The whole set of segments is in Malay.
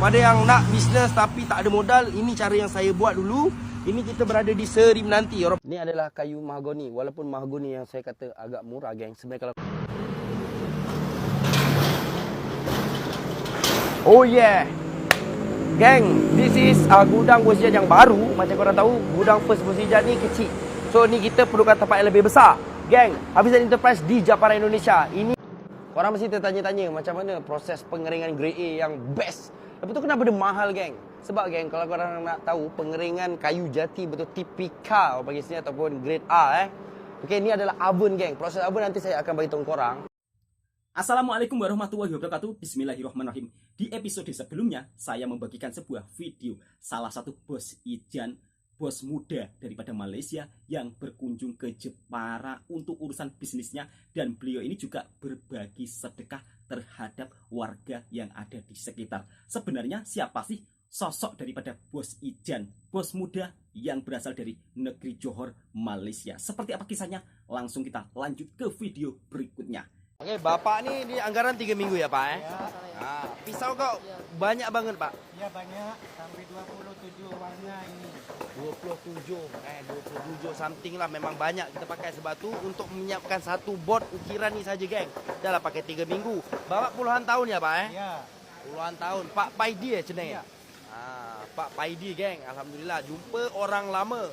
Pada yang nak bisnes tapi tak ada modal, ini cara yang saya buat dulu. Ini kita berada di Seri Menanti. Ini adalah kayu mahagoni. Walaupun mahagoni yang saya kata agak murah, geng. Sebenarnya kalau... Oh yeah. Geng, this is gudang bos hijau yang baru. Macam korang tahu, gudang first bos hijau ni kecil. So ni kita perlukan tempat yang lebih besar. Geng, Hafizan Enterprise di Jepara, Indonesia. Ini korang mesti tertanya-tanya macam mana proses pengeringan grade A yang best. Lepas tu kenapa dia mahal, geng? Sebab, geng, kalau korang nak tahu, pengeringan kayu jati betul tipikal orang panggil sini ataupun grade A, okey, ni adalah oven, geng. Proses oven nanti saya akan bagi tahu korang. Assalamualaikum warahmatullahi wabarakatuh. Bismillahirrahmanirrahim. Di episode sebelumnya, saya membagikan sebuah video salah satu bos ijan, bos muda daripada Malaysia yang berkunjung ke Jepara untuk urusan bisnisnya, dan beliau ini juga berbagi sedekah terhadap warga yang ada di sekitar. Sebenarnya siapa sih sosok daripada bos ijan, bos muda yang berasal dari negeri Johor, Malaysia? Seperti apa kisahnya? Langsung kita lanjut ke video berikutnya. Okey, bapak ni di anggaran 3 minggu ya, Pak? Ya, Pisau kau banyak banget, Pak? ya banyak, sampai 27 warna ini. 27 something lah, memang banyak kita pakai. Sebab tu untuk menyiapkan satu bot ukiran ni saja, geng, dah lah pakai 3 minggu. Bapak puluhan tahun ya, Pak? Ya. Puluhan tahun. Pak Paidi cenai. Ya. Pak Paidi, geng. Alhamdulillah jumpa orang lama.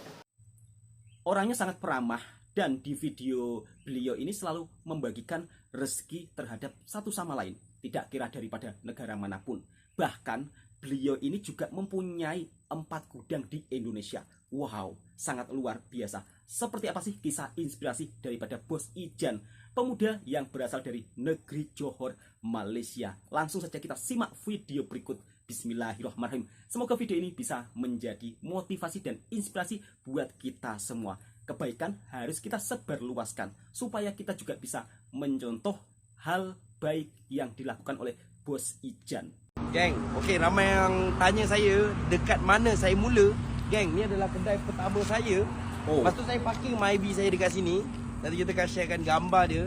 Orangnya sangat peramah, dan di video beliau ini selalu membagikan rezeki terhadap satu sama lain, tidak kira daripada negara manapun. Bahkan beliau ini juga mempunyai 4 gudang di Indonesia. Wow, sangat luar biasa. Seperti apa sih kisah inspirasi daripada bos ijan, pemuda yang berasal dari negeri Johor, Malaysia? Langsung saja kita simak video berikut. Bismillahirrahmanirrahim. Semoga video ini bisa menjadi motivasi dan inspirasi buat kita semua. Kebaikan harus kita sebarluaskan supaya kita juga bisa mencontoh hal baik yang dilakukan oleh bos ijan. Geng, okey, ramai yang tanya saya dekat mana saya mula. Geng, ni adalah kedai pertama saya. Lepas tu saya parking Mybi saya dekat sini. Nanti kita akan sharekan gambar dia.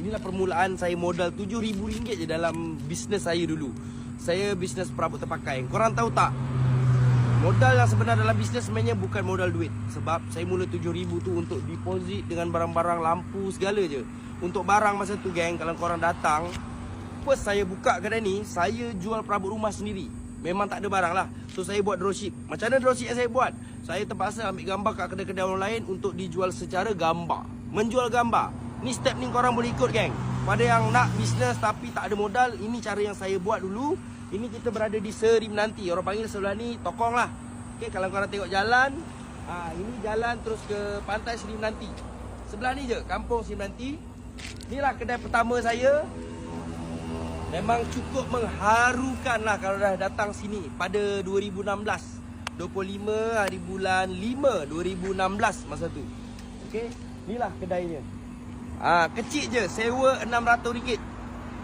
Inilah permulaan saya, modal RM7,000 je dalam bisnes saya dulu. Saya bisnes perabot terpakai. Korang tahu tak? Modal yang sebenar dalam bisnes sebenarnya bukan modal duit. Sebab saya mula RM7,000 tu untuk deposit dengan barang-barang lampu segala je. Untuk barang masa tu, geng, kalau korang datang, first saya buka kedai ni, saya jual perabot rumah sendiri. Memang tak ada barang lah. So saya buat dropship. Macam mana dropship yang saya buat? Saya terpaksa ambil gambar kat kedai-kedai orang lain untuk dijual secara gambar. Menjual gambar. Ni step ni korang boleh ikut, geng. Pada yang nak bisnes tapi tak ada modal, ini cara yang saya buat dulu. Ini kita berada di Seri Menanti. Orang panggil sebelah ni Tokong lah. Okay, kalau korang tengok jalan, ini jalan terus ke pantai Seri Menanti. Sebelah ni je, kampung Seri Menanti. Inilah kedai pertama saya. Memang cukup mengharukan lah kalau dah datang sini pada 2016. 25 hari bulan 5 2016 masa tu. Okay, inilah kedainya. Kecil je, sewa RM600.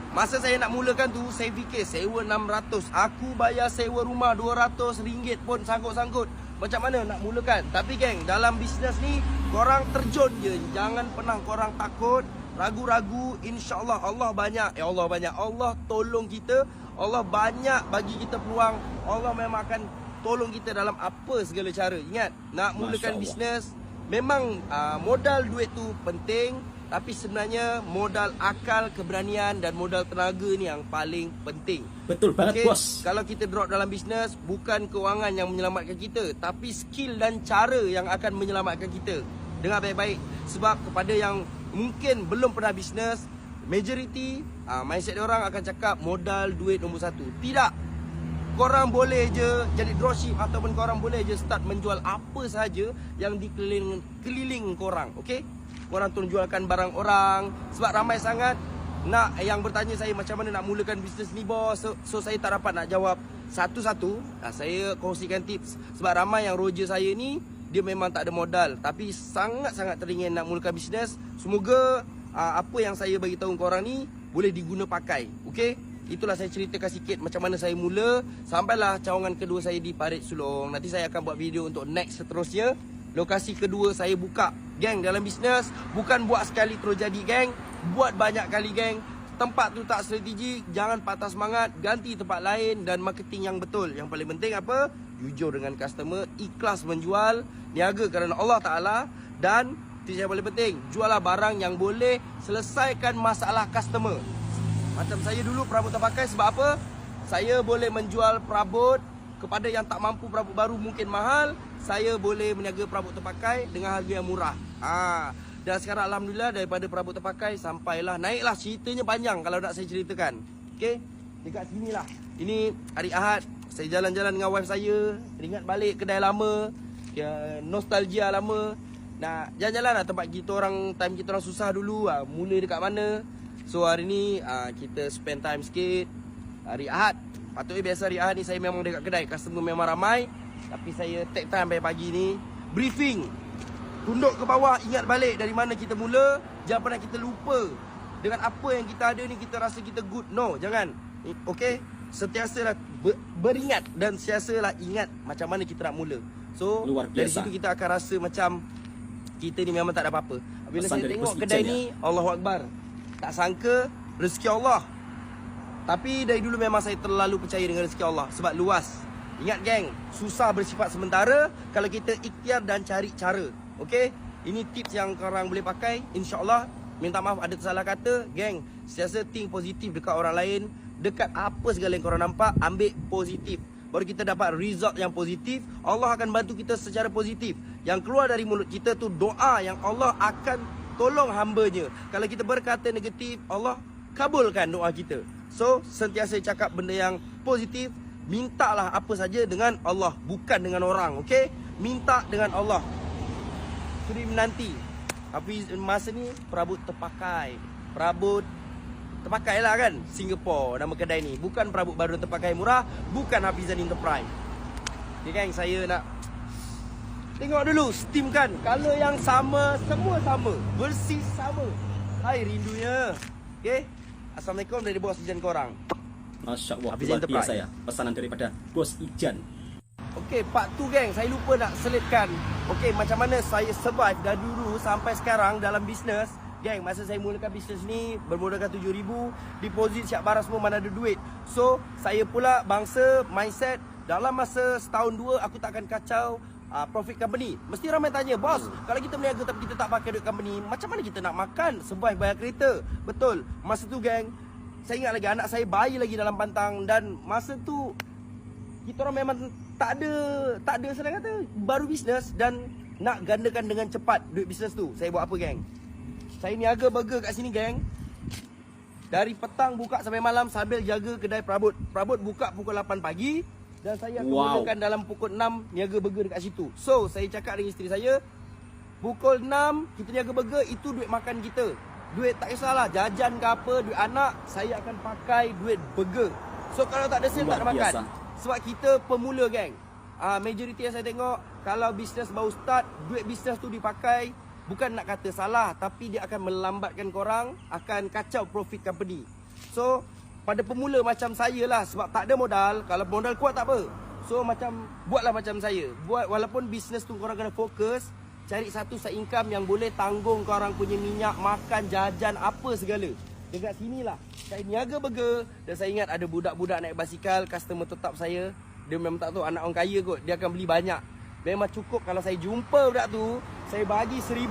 Masa saya nak mulakan tu, saya fikir sewa RM600. Aku bayar sewa rumah RM200 pun sangkut-sangkut. Macam mana nak mulakan? Tapi, geng, dalam bisnes ni korang terjun je. Jangan pernah korang takut, ragu-ragu. InsyaAllah Allah banyak. Allah banyak. Allah tolong kita. Allah banyak bagi kita peluang. Allah memang akan tolong kita dalam apa segala cara. Ingat, nak mulakan bisnes, memang modal duit tu penting. Tapi sebenarnya modal akal, keberanian dan modal tenaga ni yang paling penting. Betul banget, bos. Kalau kita drop dalam bisnes, bukan kewangan yang menyelamatkan kita, tapi skill dan cara yang akan menyelamatkan kita. Dengar baik-baik. Sebab kepada yang mungkin belum pernah bisnes, majority mindset diorang akan cakap modal duit nombor 1. Tidak. Korang boleh je jadi dropship ataupun korang boleh je start menjual apa sahaja yang di keliling korang. Okay? Korang tolong jualkan barang orang. Sebab ramai sangat yang bertanya saya macam mana nak mulakan bisnes ni, bos. So saya tak dapat nak jawab satu-satu. Saya kongsikan tips. Sebab ramai yang roja saya ni, dia memang tak ada modal, tapi sangat-sangat teringin nak mulakan bisnes. Semoga apa yang saya bagi tahu korang ni boleh diguna pakai. Okay? Itulah saya ceritakan sikit macam mana saya mula. Sampailah cawangan kedua saya di Parit Sulong. Nanti saya akan buat video untuk next seterusnya. Lokasi kedua saya buka. Geng, dalam bisnes bukan buat sekali terus jadi, geng. Buat banyak kali, geng. tempat tu tak strategik, jangan patah semangat, ganti tempat lain dan marketing yang betul. Yang paling penting apa? Jujur dengan customer, ikhlas menjual, niaga kerana Allah Ta'ala, dan tips yang paling penting, jualah barang yang boleh selesaikan masalah customer. Macam saya dulu perabot terpakai, sebab apa? Saya boleh menjual perabot kepada yang tak mampu, perabot baru mungkin mahal. Saya boleh meniaga perabot terpakai dengan harga yang murah. Dan sekarang Alhamdulillah daripada perabot terpakai sampailah, naiklah, ceritanya panjang kalau nak saya ceritakan. Okay, dekat sini lah. Ini hari Ahad, saya jalan-jalan dengan wife saya, ingat balik kedai lama, nostalgia lama. Nak jalan-jalan lah tempat kita orang, time kita orang susah dulu, mula dekat mana. So hari ni kita spend time sikit. Hari Ahad, patutnya biasa hari Ahad ni saya memang dekat kedai, customer memang ramai. Tapi saya take time pagi ni, briefing, tunduk ke bawah, ingat balik dari mana kita mula. Jangan pernah kita lupa dengan apa yang kita ada ni, kita rasa kita good. No, jangan. Okay, sentiasalah beringat dan sentiasalah ingat macam mana kita nak mula. So dari situ kita akan rasa macam kita ni memang tak ada apa-apa. Bila saya tengok kedai ni, Allahu Akbar, tak sangka rezeki Allah. Tapi dari dulu memang saya terlalu percaya dengan rezeki Allah sebab luas. Ingat geng, susah bersifat sementara kalau kita ikhtiar dan cari cara. Okay, ini tips yang korang boleh pakai. InsyaAllah, minta maaf ada tersalah kata. Geng, sentiasa think positif dekat orang lain. Dekat apa segala yang korang nampak, ambil positif. Baru kita dapat result yang positif. Allah akan bantu kita secara positif. Yang keluar dari mulut kita tu doa yang Allah akan tolong hambanya. Kalau kita berkata negatif, Allah kabulkan doa kita. So, sentiasa cakap benda yang positif. Mintalah apa saja dengan Allah, bukan dengan orang. Okay, minta dengan Allah. Sudi menanti. Tapi masa ni perabot terpakai. Perabot terpakai lah kan, Singapore nama kedai ni. Bukan perabot baru terpakai murah, bukan Hafizan Enterprise. Okay gang, saya nak tengok dulu, steamkan. Color yang sama, semua sama, bersih sama. Hai rindunya. Okay, Assalamualaikum dari bos Ijan korang. Masya Allah, luar biasa ya pesanan daripada Bos Ijan. Okey, part 2 geng, saya lupa nak selitkan. Okey, macam mana saya survive dari dulu sampai sekarang dalam bisnes. Geng, masa saya mulakan bisnes ni bermodalkan 7,000, deposit siap barang semua, mana ada duit. So, saya pula bangsa mindset dalam masa setahun dua aku tak akan kacau profit company. Mesti ramai tanya, bos, kalau kita berniaga tapi kita tak pakai duit company, macam mana kita nak makan, survive bayar kereta? Betul. Masa tu geng, saya ingat lagi anak saya bayi lagi dalam pantang. Dan masa tu kita orang memang tak ada senang kata, baru bisnes dan nak gandakan dengan cepat duit bisnes tu. Saya buat apa geng? Saya niaga burger kat sini geng. Dari petang buka sampai malam sambil jaga kedai perabot. Perabot buka pukul 8 pagi dan saya akan mulakan dalam pukul 6 niaga burger dekat situ. So saya cakap dengan isteri saya, pukul 6 kita niaga burger, itu duit makan kita. Duit tak kisahlah jajan ke apa, duit anak, saya akan pakai duit burger. So kalau tak ada sale, tak ada makan. Sebab kita pemula geng. Majoriti yang saya tengok, kalau bisnes baru start, duit bisnes tu dipakai, bukan nak kata salah, tapi dia akan melambatkan korang, akan kacau profit company. So pada pemula macam saya lah, sebab tak ada modal. Kalau modal kuat tak apa. So macam buatlah macam saya. Buat walaupun bisnes tu korang kena fokus, cari satu side income yang boleh tanggung korang punya minyak, makan, jajan, apa segala. Dekat sinilah saya niaga burger. Dan saya ingat ada budak-budak naik basikal, customer tetap saya. Dia memang tak tahu anak orang kaya kot, dia akan beli banyak. Memang cukup kalau saya jumpa budak tu, saya bagi 1,000.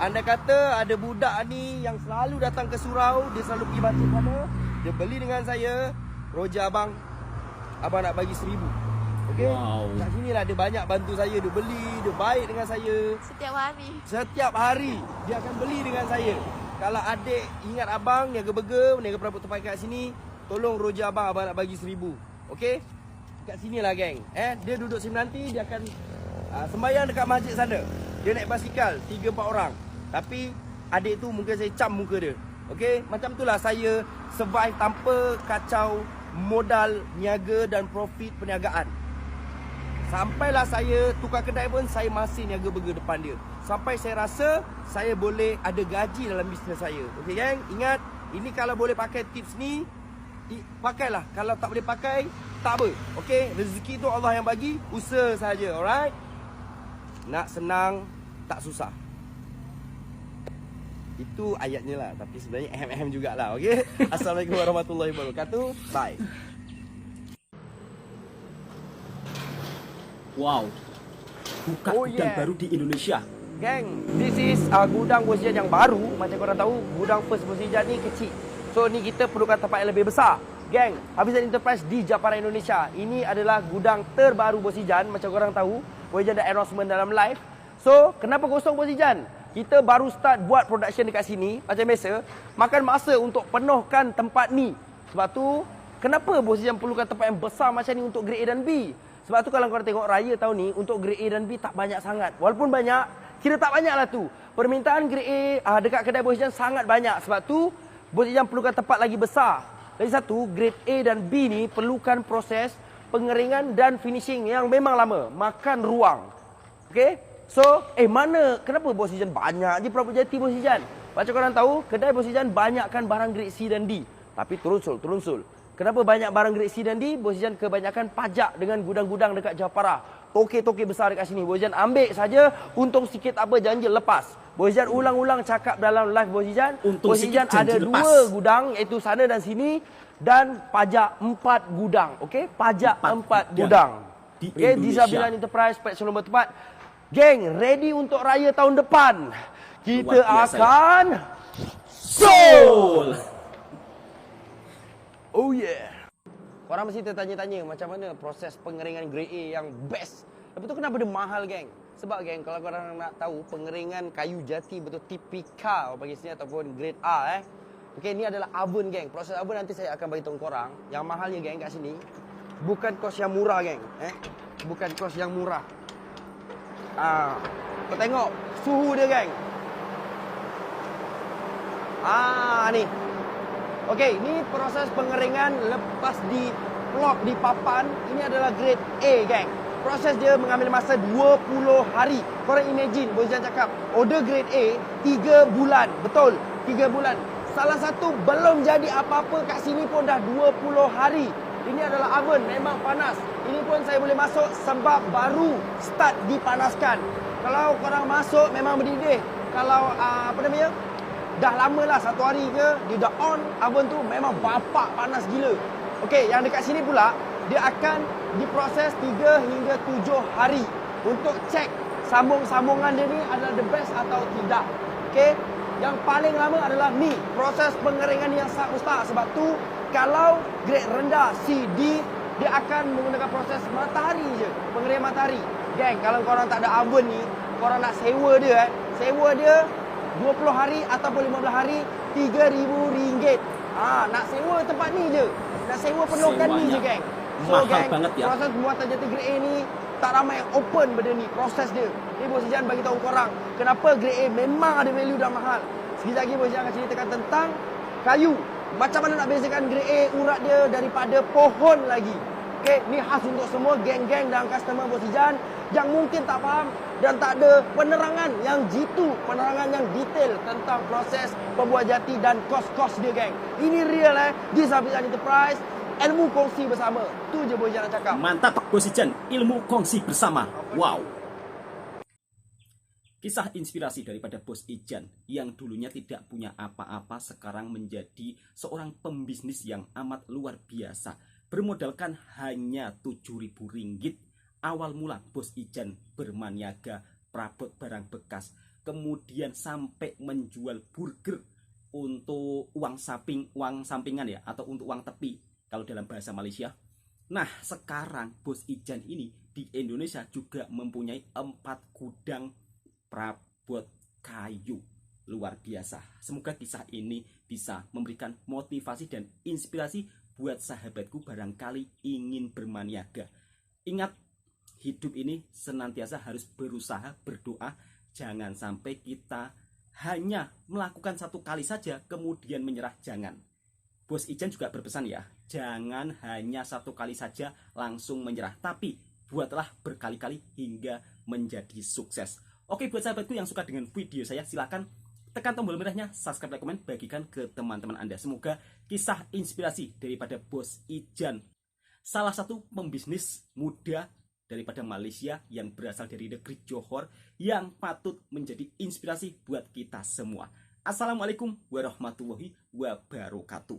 Anda kata ada budak ni yang selalu datang ke surau, dia selalu pergi baca sana, dia beli dengan saya, Roja abang nak bagi 1,000. Okay? Wow. Kat sini lah dia banyak bantu saya, dia beli, dia baik dengan saya. Setiap hari dia akan beli dengan saya. Kalau adik ingat abang niaga burger, niaga perabot terpakai kat sini, tolong Roja abang nak bagi 1,000. Okay? Kat sini lah geng. Dia duduk sini nanti, dia akan sembahyang dekat masjid sana. Dia naik basikal 3-4 orang. Tapi adik tu mungkin saya cam muka dia. Okay? Macam itulah saya survive tanpa kacau modal niaga dan profit perniagaan. Sampailah saya tukar kedai pun, saya masih niaga burger depan dia. Sampai saya rasa saya boleh ada gaji dalam bisnes saya. Okey geng, ingat, ini kalau boleh pakai tips ni, pakailah. Kalau tak boleh pakai, tak apa. Okey, rezeki tu Allah yang bagi, usaha saja. Alright? Nak senang, tak susah. Itu ayatnya lah, tapi sebenarnya ehem-ehem jugalah. Okey. Assalamualaikum warahmatullahi wabarakatuh. Bye. Wow, buka Oh, gudang yeah. baru di Indonesia. Geng, this is gudang Bos Ijan yang baru. Macam korang tahu, gudang first Bos Ijan ni kecil. So ni kita perlukan tempat yang lebih besar. Geng, Hafizan Enterprise di Jepara Indonesia. Ini adalah gudang terbaru Bos Ijan. Macam korang tahu, Bos Ijan ada announcement dalam live. So, kenapa kosong Bos Ijan? Kita baru start buat production dekat sini. Macam biasa, makan masa untuk penuhkan tempat ni. Sebab tu, kenapa Bos Ijan perlukan tempat yang besar macam ni untuk grade A dan B? Sebab tu kalau korang tengok raya tahun ni, untuk grade A dan B tak banyak sangat. Walaupun banyak, kira tak banyak lah tu. Permintaan grade A dekat kedai Bos Ijan sangat banyak. Sebab tu, Bos Ijan perlukan tempat lagi besar. Lagi satu, grade A dan B ni perlukan proses pengeringan dan finishing yang memang lama. Makan ruang. Okay? So, kenapa Bos Ijan banyak je property Bos Ijan? Macam korang tahu, kedai Bos Ijan banyakkan barang grade C dan D. Tapi turun-sul. Kenapa banyak barang grade C dan D? Bos Ijan kebanyakan pajak dengan gudang-gudang dekat Jepara. Toke-toke besar dekat sini. Bos Ijan ambil saja, untung sikit apa janji lepas. Bos Ijan ulang-ulang cakap dalam live Bos Ijan. Untung Bos sikit Ijan ada janji lepas. 2 gudang, iaitu sana dan sini. Dan pajak 4 gudang. Okey, pajak 4 gudang. Di Okey, di Indonesia. Zabilan Enterprise, Pet Nombor Tepat. Geng, ready untuk raya tahun depan. Kita Luar biasa, akan Soul! Oh yeah. Korang mesti tertanya-tanya macam mana proses pengeringan grade A yang best. Lepas tu kenapa dia mahal, geng? Sebab geng, kalau korang nak tahu pengeringan kayu jati betul tipikal orang panggil sini ataupun grade A Okey, ni adalah oven, geng. Proses oven nanti saya akan bagi tahu korang. Yang mahalnya, geng, kat sini bukan kos yang murah, geng. Bukan kos yang murah. Kau tengok suhu dia, geng. Ni. Okey, ni proses pengeringan lepas di plot di papan. Ini adalah grade A, geng. Proses dia mengambil masa 20 hari. Korang imagine, Bos Ijan cakap, order grade A 3 bulan. Betul, 3 bulan. Salah satu belum jadi apa-apa kat sini pun dah 20 hari. Ini adalah oven, memang panas. Ini pun saya boleh masuk sebab baru start dipanaskan. Kalau korang masuk memang mendidih. Kalau dah lama lah 1 hari ke, dia dah on oven tu memang bapak panas gila. Okey, yang dekat sini pula dia akan diproses 3 hingga 7 hari untuk cek sambung-sambungan dia ni adalah the best atau tidak. Okey, yang paling lama adalah ni, proses pengeringan yang sangat mustahil. Sebab tu kalau grade rendah C, D, dia akan menggunakan proses matahari je, pengeringan matahari. Geng, kalau korang tak ada oven ni, korang nak sewa dia sewa dia 20 hari ataupun 15 hari, RM3,000. Nak sewa tempat ni je. Nak sewa penuhkan ni je, geng. Mahal geng, banget ya. proses pembuatan jati grade A ni tak ramai yang open benda ni, proses dia. Ni Bos Ijan bagi tahu korang kenapa grade A memang ada value dan mahal. Sekejap lagi Bos Ijan akan ceritakan tentang kayu. Macam mana nak bezakan grade A urat dia daripada pohon lagi. Okey, ni khas untuk semua geng-geng dan customer Bos Ijan yang mungkin tak faham dan tak ada penerangan yang jitu, penerangan yang detail tentang proses pembuat jati dan kos-kos dia, geng. Ini real di Hafizan Enterprise. Ilmu kongsi bersama. Tu je Bos Ijan nak cakap. Mantap Bos Ijan, ilmu kongsi bersama. Wow. Kisah inspirasi daripada Bos Ijan yang dulunya tidak punya apa-apa sekarang menjadi seorang pembisnis yang amat luar biasa. Bermodalkan hanya Rp7.000. Awal mula Bos Ijan bermaniaga perabot barang bekas. Kemudian sampai menjual burger untuk uang sampingan ya, atau untuk uang tepi kalau dalam bahasa Malaysia. Nah, sekarang Bos Ijan ini di Indonesia juga mempunyai 4 gudang perabot kayu. Luar biasa. Semoga kisah ini bisa memberikan motivasi dan inspirasi buat sahabatku barangkali ingin bermaniaga. Ingat, hidup ini senantiasa harus berusaha, berdoa. Jangan sampai kita hanya melakukan 1 kali saja kemudian menyerah, jangan. Bos Ijan juga berpesan ya, jangan hanya 1 kali saja langsung menyerah, tapi buatlah berkali-kali hingga menjadi sukses. Oke, buat sahabatku yang suka dengan video saya, silakan tekan tombol merahnya, subscribe, like, komen, bagikan ke teman-teman Anda. Semoga kisah inspirasi daripada Bos Ijan, salah satu pembisnis muda daripada Malaysia yang berasal dari negeri Johor, yang patut menjadi inspirasi buat kita semua. Assalamualaikum warahmatullahi wabarakatuh.